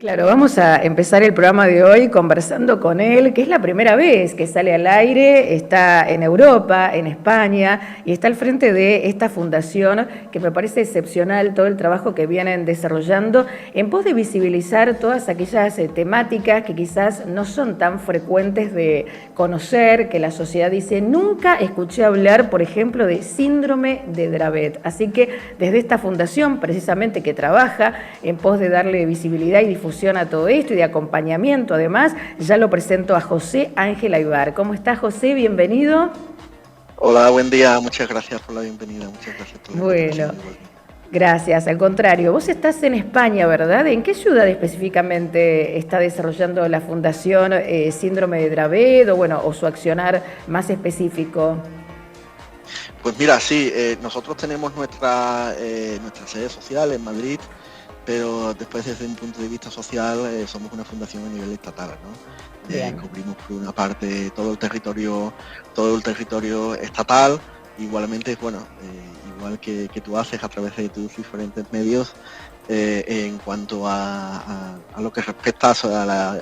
Claro, vamos a empezar el programa de hoy conversando con él, que es la primera vez que sale al aire, está en Europa, en España, y está al frente de esta fundación que me parece excepcional todo el trabajo que vienen desarrollando en pos de visibilizar todas aquellas temáticas que quizás no son tan frecuentes de conocer, que la sociedad dice, nunca escuché hablar, por ejemplo, de síndrome de Dravet. Así que desde esta fundación, precisamente que trabaja en pos de darle visibilidad y difusión a todo esto y de acompañamiento, además, ya lo presento a José Ángel Aybar. ¿Cómo está, José? Bienvenido. Hola, buen día, muchas gracias por la bienvenida, muchas gracias por la Bueno, invitación igualmente. gracias. Al contrario, vos estás en España, ¿verdad? ¿En qué ciudad específicamente está desarrollando la Fundación Síndrome de Dravet o su accionar más específico? Pues mira, sí, nosotros tenemos nuestra sede social en Madrid, pero después desde un punto de vista social somos una fundación a nivel estatal, ¿no? Cubrimos por una parte todo el territorio estatal, igualmente, igual que tú haces a través de tus diferentes medios, en cuanto a lo que respecta a la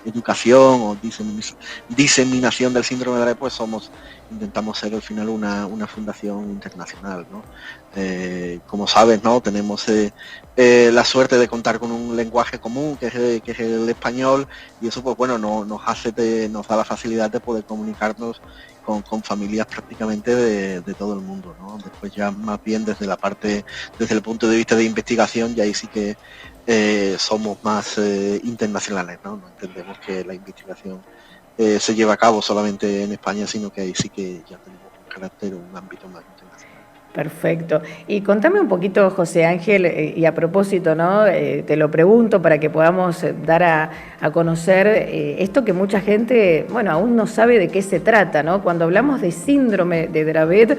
educación o diseminación del síndrome de Dravet, pues intentamos ser al final una fundación internacional, ¿no? Como sabes, ¿no? Tenemos la suerte de contar con un lenguaje común que es el español, y eso pues bueno nos da la facilidad de poder comunicarnos con familias prácticamente de todo el mundo, ¿no? Después ya más bien desde el punto de vista de investigación, y ahí sí que somos más internacionales, ¿no? No entendemos que la investigación se lleva a cabo solamente en España, sino que ahí sí que ya tenemos un carácter, un ámbito más internacional. Perfecto. Y contame un poquito, José Ángel, y a propósito, ¿no? Te lo pregunto para que podamos dar a conocer esto que mucha gente, aún no sabe de qué se trata, ¿no? Cuando hablamos de síndrome de Dravet,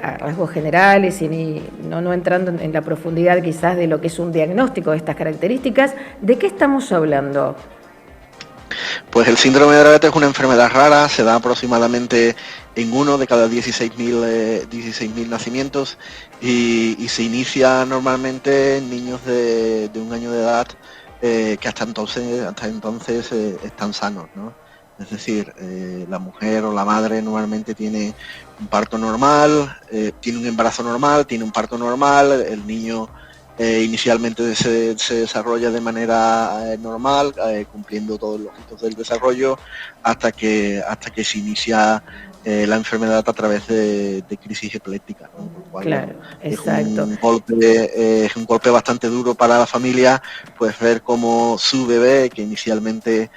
a rasgos generales y no entrando en la profundidad quizás de lo que es un diagnóstico de estas características, ¿de qué estamos hablando? Pues el síndrome de Dravet es una enfermedad rara, se da aproximadamente en uno de cada 16.000 nacimientos y se inicia normalmente en niños de 1 año de edad que hasta entonces están sanos, ¿no? Es decir, la mujer o la madre normalmente tiene un parto normal, tiene un embarazo normal, tiene un parto normal, el niño inicialmente se desarrolla de manera normal, cumpliendo todos los hitos del desarrollo, hasta que se inicia la enfermedad a través de crisis epilépticas, ¿no? Por lo cual, Claro, exacto. es un golpe bastante duro para la familia, pues ver cómo su bebé, que inicialmente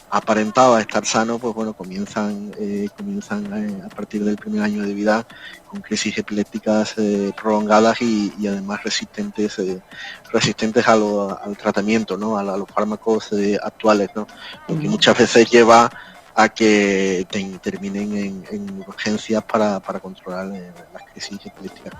aparentaba estar sano, pues bueno, comienzan a partir del primer año de vida con crisis epilépticas prolongadas y además resistentes al tratamiento, ¿no? A los fármacos actuales, ¿no? Lo que muchas veces lleva a que terminen en urgencias para controlar las crisis epilépticas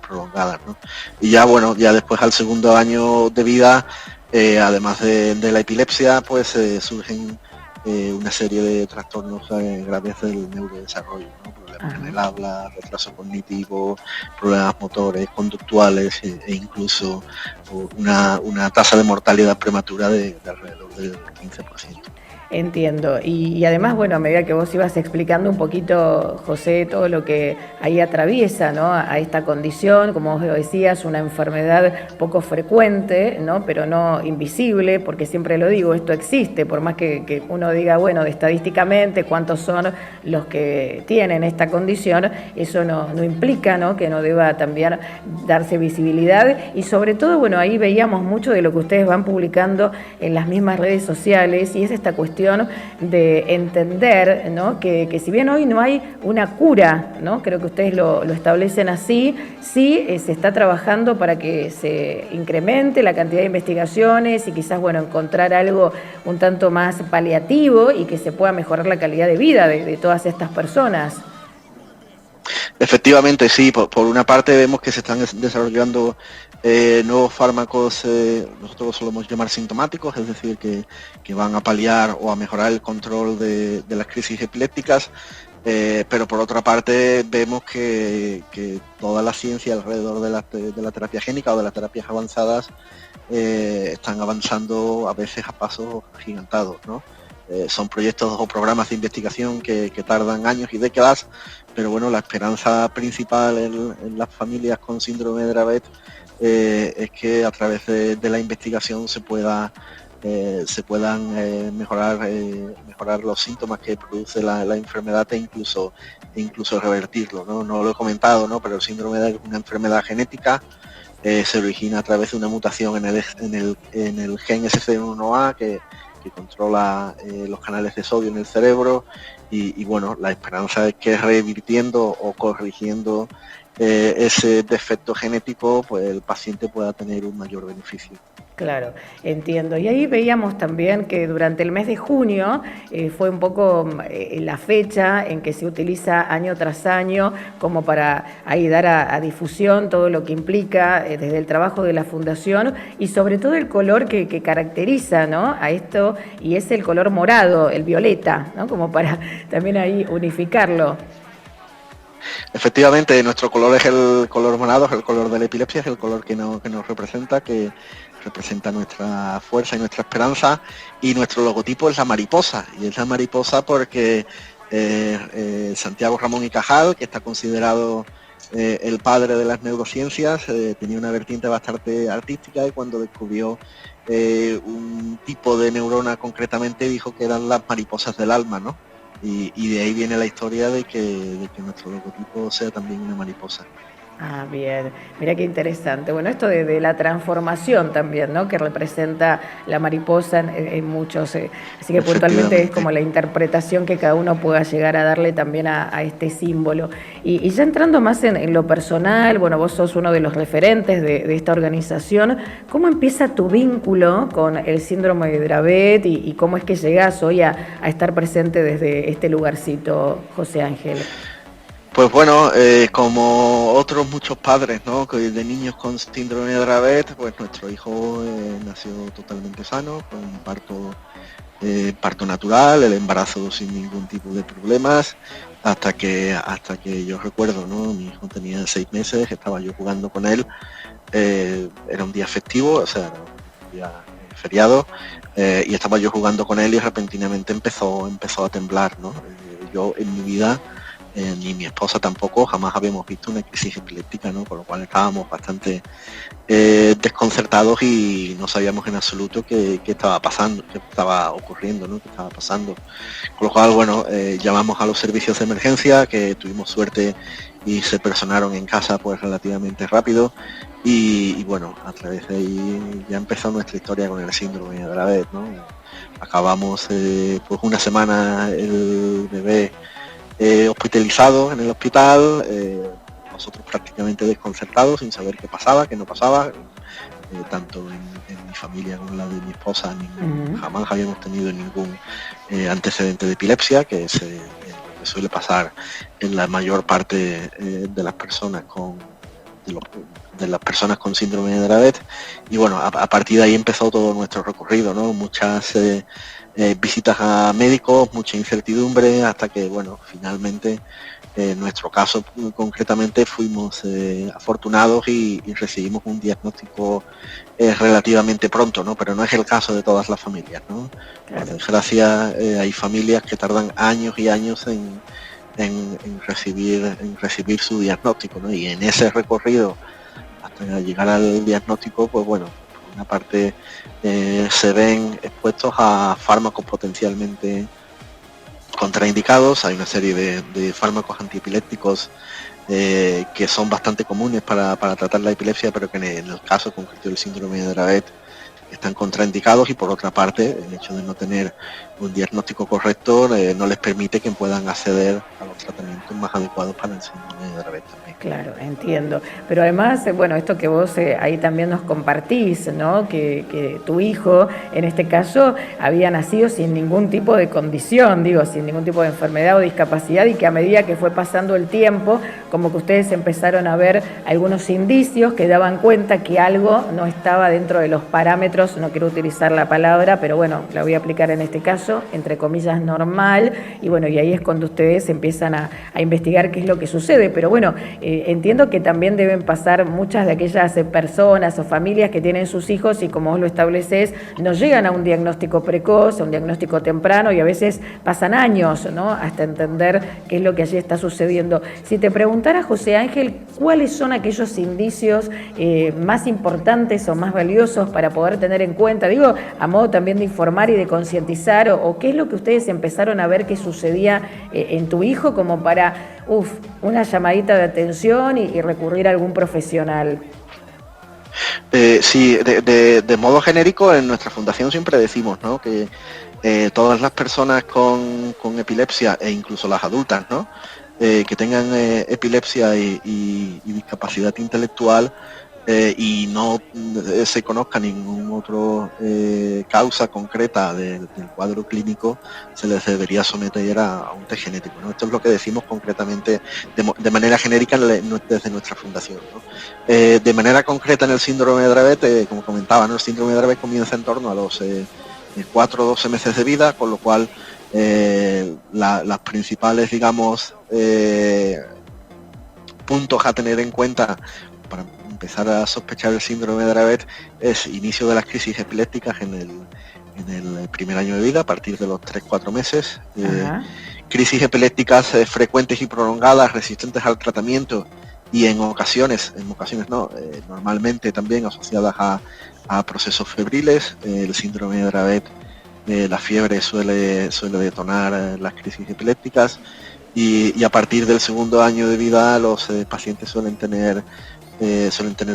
prolongadas, ¿no? Y ya después al segundo año de vida, además de la epilepsia, pues surgen una serie de trastornos graves del neurodesarrollo, ¿no? Problemas en el habla, retraso cognitivo, problemas motores, conductuales e incluso una tasa de mortalidad prematura de alrededor del 15%. Entiendo. Y además, a medida que vos ibas explicando un poquito, José, todo lo que ahí atraviesa, ¿no? A esta condición, como vos decías, una enfermedad poco frecuente, ¿no? Pero no invisible, porque siempre lo digo, esto existe, por más que uno diga, estadísticamente cuántos son los que tienen esta condición, eso no implica, ¿no? Que no deba también darse visibilidad y sobre todo, ahí veíamos mucho de lo que ustedes van publicando en las mismas redes sociales y es esta cuestión de entender, ¿no? que si bien hoy no hay una cura, ¿no? Creo que ustedes lo establecen así, sí se está trabajando para que se incremente la cantidad de investigaciones y quizás encontrar algo un tanto más paliativo y que se pueda mejorar la calidad de vida de todas estas personas. Efectivamente, sí, por una parte vemos que se están desarrollando nuevos fármacos, nosotros los solemos llamar sintomáticos, es decir, que van a paliar o a mejorar el control de las crisis epilépticas, Pero por otra parte vemos que toda la ciencia alrededor de la terapia génica o de las terapias avanzadas están avanzando a veces a pasos agigantados, ¿no? Son proyectos o programas de investigación que tardan años y décadas, pero bueno, la esperanza principal en las familias con síndrome de Dravet es que a través de la investigación se puedan mejorar los síntomas que produce la enfermedad e incluso revertirlo, ¿no? No lo he comentado, ¿no? Pero el síndrome de Dravet es una enfermedad genética. Se origina a través de una mutación en el gen SCN1A que controla los canales de sodio en el cerebro y bueno, la esperanza es que revirtiendo o corrigiendo ese defecto genético, pues el paciente pueda tener un mayor beneficio. Claro, entiendo. Y ahí veíamos también que durante el mes de junio fue un poco la fecha en que se utiliza año tras año como para ahí dar a difusión todo lo que implica desde el trabajo de la Fundación y sobre todo el color que caracteriza, ¿no?, a esto, y es el color morado, el violeta, ¿no?, como para también ahí unificarlo. Efectivamente, nuestro color es el color morado, es el color de la epilepsia, es el color que nos representa, que representa nuestra fuerza y nuestra esperanza, y nuestro logotipo es la mariposa, y es la mariposa porque Santiago Ramón y Cajal, que está considerado el padre de las neurociencias, tenía una vertiente bastante artística y cuando descubrió un tipo de neurona concretamente dijo que eran las mariposas del alma, ¿no? Y de ahí viene la historia de que nuestro logotipo sea también una mariposa. Ah, bien. Mira qué interesante. Bueno, esto de la transformación también, ¿no?, que representa la mariposa en muchos. Así que puntualmente es como la interpretación que cada uno pueda llegar a darle también a este símbolo. Y ya entrando más en lo personal, bueno, vos sos uno de los referentes de esta organización. ¿Cómo empieza tu vínculo con el síndrome de Dravet y cómo es que llegás hoy a estar presente desde este lugarcito, José Ángel? Pues bueno, como otros muchos padres, ¿no?, de niños con síndrome de Dravet, pues nuestro hijo nació totalmente sano, con un parto natural, el embarazo sin ningún tipo de problemas, hasta que yo recuerdo, ¿no?, mi hijo tenía 6 meses, estaba yo jugando con él, era un día festivo, o sea, era un día feriado, y estaba yo jugando con él y repentinamente empezó a temblar, ¿no? Yo en mi vida ni mi esposa tampoco jamás habíamos visto una crisis epiléptica, ¿no?, con lo cual estábamos bastante desconcertados y no sabíamos en absoluto qué estaba pasando, qué estaba ocurriendo, ¿no?, qué estaba pasando. Con lo cual, bueno, llamamos a los servicios de emergencia, que tuvimos suerte y se personaron en casa pues relativamente rápido y bueno, a través de ahí ya empezó nuestra historia con el síndrome de Dravet, ¿no? Acabamos pues una semana el bebé hospitalizado en el hospital, nosotros prácticamente desconcertados, sin saber qué pasaba, qué no pasaba, tanto en mi familia como en la de mi esposa, jamás habíamos tenido ningún antecedente de epilepsia, que es lo que suele pasar en la mayor parte de las personas de las personas con síndrome de Dravet. Y bueno, a partir de ahí empezó todo nuestro recorrido, ¿no? Muchas visitas a médicos, mucha incertidumbre, hasta que, bueno, finalmente en nuestro caso concretamente fuimos afortunados y recibimos un diagnóstico relativamente pronto, ¿no? Pero no es el caso de todas las familias, ¿no? Claro. Por desgracia, hay familias que tardan años y años en recibir su diagnóstico, ¿no? Y en ese recorrido hasta llegar al diagnóstico, pues bueno, por una parte se ven expuestos a fármacos potencialmente contraindicados. Hay una serie de fármacos antiepilépticos que son bastante comunes para tratar la epilepsia, pero que en el caso concreto del síndrome de Dravet están contraindicados, y por otra parte el hecho de no tener un diagnóstico correcto no les permite que puedan acceder a los tratamientos más adecuados para el síndrome de Dravet también. Claro, entiendo. Pero además, bueno, esto que vos ahí también nos compartís, ¿no?, que tu hijo, en este caso, había nacido sin ningún tipo de condición, digo, sin ningún tipo de enfermedad o discapacidad, y que a medida que fue pasando el tiempo, como que ustedes empezaron a ver algunos indicios que daban cuenta que algo no estaba dentro de los parámetros nosotros, no quiero utilizar la palabra, pero bueno, la voy a aplicar en este caso, entre comillas, normal, y bueno, y ahí es cuando ustedes empiezan a investigar qué es lo que sucede, pero bueno, entiendo que también deben pasar muchas de aquellas personas o familias que tienen sus hijos y como vos lo estableces, no llegan a un diagnóstico precoz, a un diagnóstico temprano y a veces pasan años, ¿no?, hasta entender qué es lo que allí está sucediendo. Si te preguntara, José Ángel, ¿cuáles son aquellos indicios más importantes o más valiosos para poder tener en cuenta, digo, a modo también de informar y de concientizar, o qué es lo que ustedes empezaron a ver que sucedía en tu hijo como para, una llamadita de atención y recurrir a algún profesional? Sí, de modo genérico en nuestra fundación siempre decimos, ¿no?, que todas las personas con epilepsia e incluso las adultas, ¿no?, que tengan epilepsia y discapacidad intelectual y no se conozca ningún otro causa concreta del cuadro clínico, se les debería someter a un test genético, ¿no? Esto es lo que decimos concretamente de manera genérica desde nuestra fundación, ¿no? De manera concreta en el síndrome de Dravet, como comentaba, ¿no?, el síndrome de Dravet comienza en torno a los 4 o 12 meses de vida, con lo cual las principales, digamos, puntos a tener en cuenta para empezar a sospechar el síndrome de Dravet es inicio de las crisis epilépticas en el primer año de vida, a partir de los 3-4 meses. Crisis epilépticas frecuentes y prolongadas, resistentes al tratamiento y en ocasiones no, normalmente también asociadas a procesos febriles. El síndrome de Dravet, la fiebre suele detonar las crisis epilépticas y a partir del segundo año de vida los pacientes suelen tener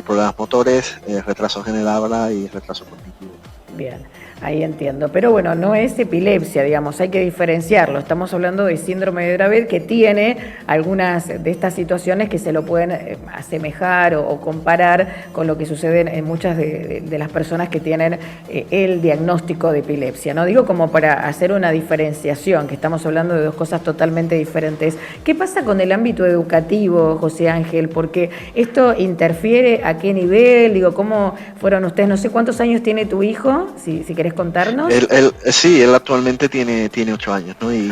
problemas motores, retrasos en el habla y retraso cognitivo. Bien, ahí entiendo. Pero bueno, no es epilepsia, digamos, hay que diferenciarlo. Estamos hablando de síndrome de Dravet, que tiene algunas de estas situaciones que se lo pueden asemejar o comparar con lo que sucede en muchas de las personas que tienen el diagnóstico de epilepsia, ¿no? Digo, como para hacer una diferenciación, que estamos hablando de dos cosas totalmente diferentes. ¿Qué pasa con el ámbito educativo, José Ángel? Porque esto interfiere a qué nivel, digo, ¿cómo fueron ustedes? No sé cuántos años tiene tu hijo, si querés contarnos. Él actualmente tiene 8 años, ¿no? Y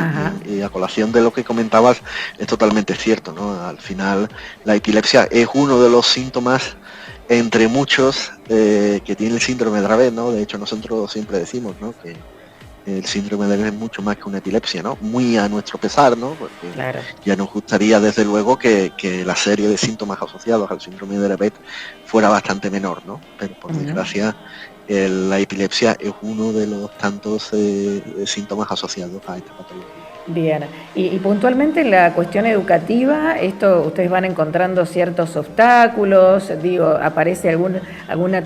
a colación de lo que comentabas, es totalmente cierto, ¿no? Al final, la epilepsia es uno de los síntomas, entre muchos, que tiene el síndrome de Dravet, ¿no? De hecho, nosotros siempre decimos, ¿no?, que el síndrome de Dravet es mucho más que una epilepsia, ¿no? Muy a nuestro pesar, ¿no? Porque claro, ya nos gustaría, desde luego, que la serie de síntomas asociados al síndrome de Dravet fuera bastante menor, ¿no? Pero por desgracia, la epilepsia es uno de los tantos síntomas asociados a esta patología. Bien, y puntualmente en la cuestión educativa, esto ustedes van encontrando ciertos obstáculos, digo, aparece algún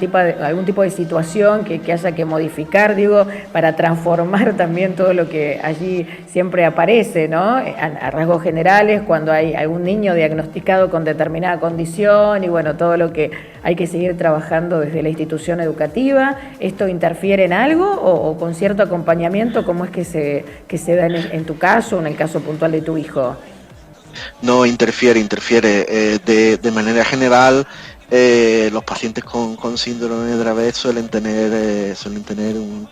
tipo de situación que haya que modificar, digo, para transformar también todo lo que allí siempre aparece, ¿no? A rasgos generales, cuando hay algún niño diagnosticado con determinada condición y bueno, todo lo que hay que seguir trabajando desde la institución educativa. ¿Esto interfiere en algo o con cierto acompañamiento? ¿Cómo es que se da en tu caso o en el caso puntual de tu hijo? No, interfiere. De manera general, los pacientes con síndrome de Dravet suelen tener un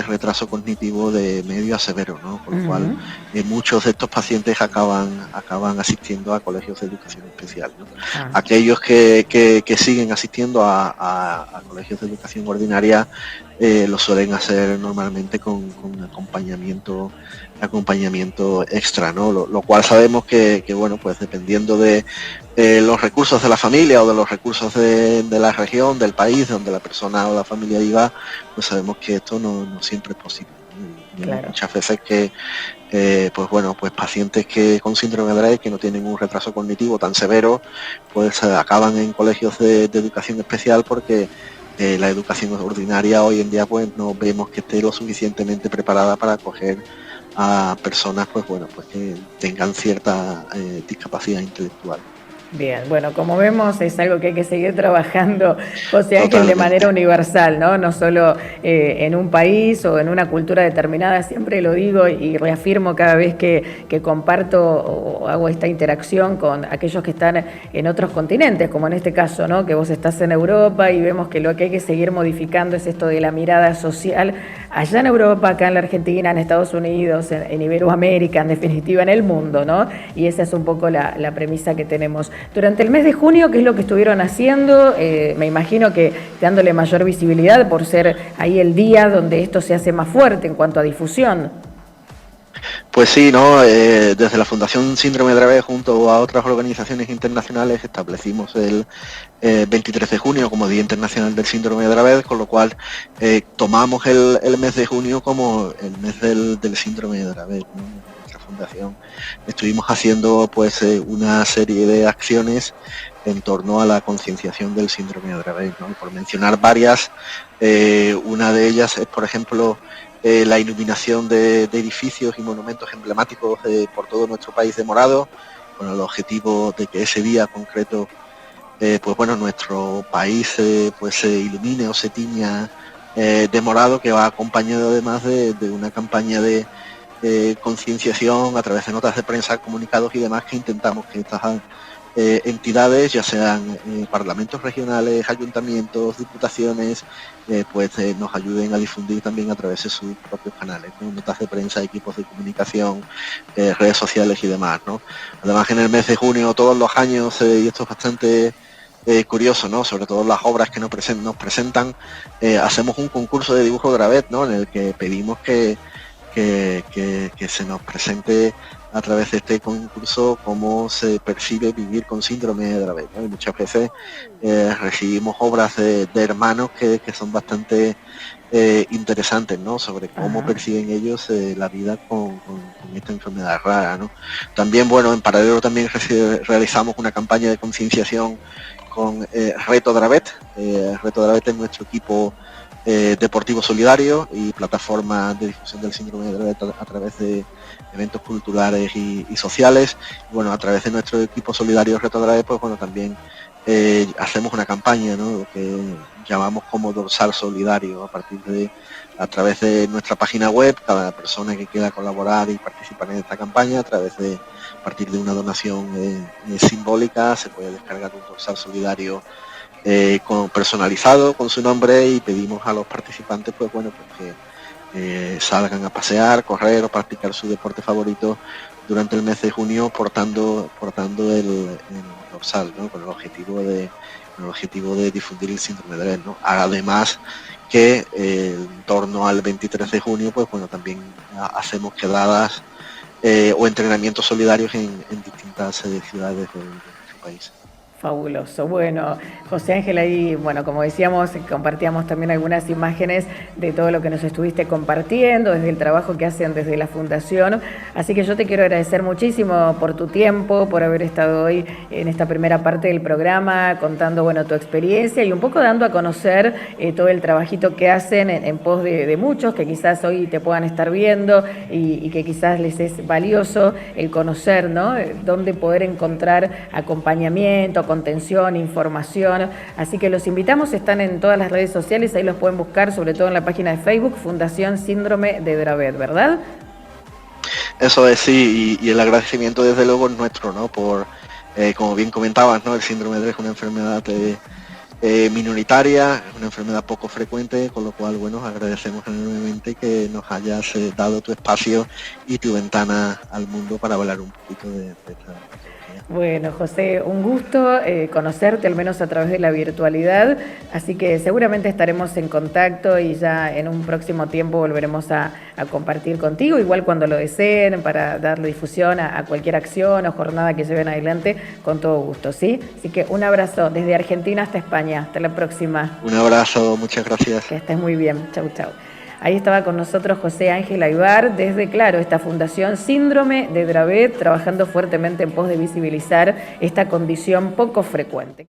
retraso cognitivo de medio a severo, ¿no? Por lo cual muchos de estos pacientes acaban asistiendo a colegios de educación especial, ¿no? Aquellos que siguen asistiendo a colegios de educación ordinaria lo suelen hacer normalmente con acompañamiento extra, ¿no? Lo cual sabemos que bueno, pues dependiendo de los recursos de la familia o de los recursos de la región, del país donde la persona o la familia viva, pues sabemos que esto no siempre es posible, ¿no? Claro. Muchas veces que pues pacientes que con síndrome de Dravet, que no tienen un retraso cognitivo tan severo, pues acaban en colegios de educación especial porque la educación ordinaria hoy en día pues no vemos que esté lo suficientemente preparada para acoger a personas pues que tengan cierta discapacidad intelectual. Bien, bueno, como vemos es algo que hay que seguir trabajando, José Ángel, de Totalmente. manera universal, ¿no? No solo en un país o en una cultura determinada, siempre lo digo y reafirmo cada vez que comparto o hago esta interacción con aquellos que están en otros continentes, como en este caso, ¿no? Que vos estás en Europa y vemos que lo que hay que seguir modificando es esto de la mirada social allá en Europa, acá en la Argentina, en Estados Unidos, en Iberoamérica, en definitiva en el mundo, ¿no? Y esa es un poco la premisa que tenemos. Durante el mes de junio, ¿qué es lo que estuvieron haciendo? Me imagino que dándole mayor visibilidad por ser ahí el día donde esto se hace más fuerte en cuanto a difusión. Pues sí, ¿no? Desde la Fundación Síndrome de Dravet junto a otras organizaciones internacionales establecimos el 23 de junio como Día Internacional del Síndrome de Dravet, con lo cual tomamos el mes de junio como el mes del síndrome de Dravet, ¿no? Nuestra fundación estuvimos haciendo pues una serie de acciones en torno a la concienciación del síndrome de Dravet, ¿no? Por mencionar varias, una de ellas es, por ejemplo, la iluminación de edificios y monumentos emblemáticos por todo nuestro país de morado, con el objetivo de que ese día concreto, pues bueno, nuestro país pues se ilumine o se tiña de morado, que va acompañado además de una campaña de concienciación a través de notas de prensa, comunicados y demás, que intentamos que estas entidades, ya sean parlamentos regionales, ayuntamientos, diputaciones, nos ayuden a difundir también a través de sus propios canales, ¿no? Notas de prensa, equipos de comunicación, redes sociales y demás, ¿no? Además, en el mes de junio, todos los años, y esto es bastante curioso, ¿no? Sobre todo las obras que nos presentan, hacemos un concurso de dibujo Dravet, ¿no? En el que pedimos que se nos presente a través de este concurso cómo se percibe vivir con síndrome de Dravet, ¿no? Y muchas veces recibimos obras de hermanos que son bastante interesantes, ¿no? Sobre cómo perciben ellos la vida con esta enfermedad rara, ¿no? También, bueno, en paralelo también realizamos una campaña de concienciación con Reto Dravet. Reto Dravet es nuestro equipo deportivo solidario y plataforma de difusión del síndrome de Dravet a través de eventos culturales y sociales. Y bueno, a través de nuestro equipo solidario Reto Dravet, pues bueno, también hacemos una campaña, ¿no? Lo que llamamos como dorsal solidario a través de nuestra página web. Cada persona que quiera colaborar y participar en esta campaña, a partir de una donación simbólica, se puede descargar un dorsal solidario personalizado con su nombre, y pedimos a los participantes pues bueno, pues que salgan a pasear, correr o practicar su deporte favorito durante el mes de junio portando el dorsal, ¿no? Con el objetivo de difundir el síndrome de Dravet, ¿no? Además que en torno al 23 de junio pues bueno, también hacemos quedadas o entrenamientos solidarios en distintas ciudades de nuestro país. Fabuloso. Bueno, José Ángel, ahí, bueno, como decíamos, compartíamos también algunas imágenes de todo lo que nos estuviste compartiendo, desde el trabajo que hacen desde la Fundación. Así que yo te quiero agradecer muchísimo por tu tiempo, por haber estado hoy en esta primera parte del programa, contando, bueno, tu experiencia y un poco dando a conocer todo el trabajito que hacen en pos de muchos que quizás hoy te puedan estar viendo y que quizás les es valioso el conocer, ¿no? Dónde poder encontrar acompañamiento, contención, información, así que los invitamos, están en todas las redes sociales, ahí los pueden buscar, sobre todo en la página de Facebook, Fundación Síndrome de Dravet, ¿verdad? Eso es, sí, y el agradecimiento desde luego es nuestro, ¿no? Por, como bien comentabas, ¿no? El síndrome de Dravet es una enfermedad minoritaria, es una enfermedad poco frecuente, con lo cual, bueno, agradecemos enormemente que nos hayas dado tu espacio y tu ventana al mundo para hablar un poquito de esta patología. Bueno, José, un gusto conocerte, al menos a través de la virtualidad, así que seguramente estaremos en contacto y ya en un próximo tiempo volveremos a compartir contigo, igual cuando lo deseen, para darle difusión a cualquier acción o jornada que lleven adelante, con todo gusto, ¿sí? Así que un abrazo desde Argentina hasta España, hasta la próxima. Un abrazo, muchas gracias. Que estés muy bien, chau, chau. Ahí estaba con nosotros José Ángel Aybar desde, claro, esta Fundación Síndrome de Dravet, trabajando fuertemente en pos de visibilizar esta condición poco frecuente.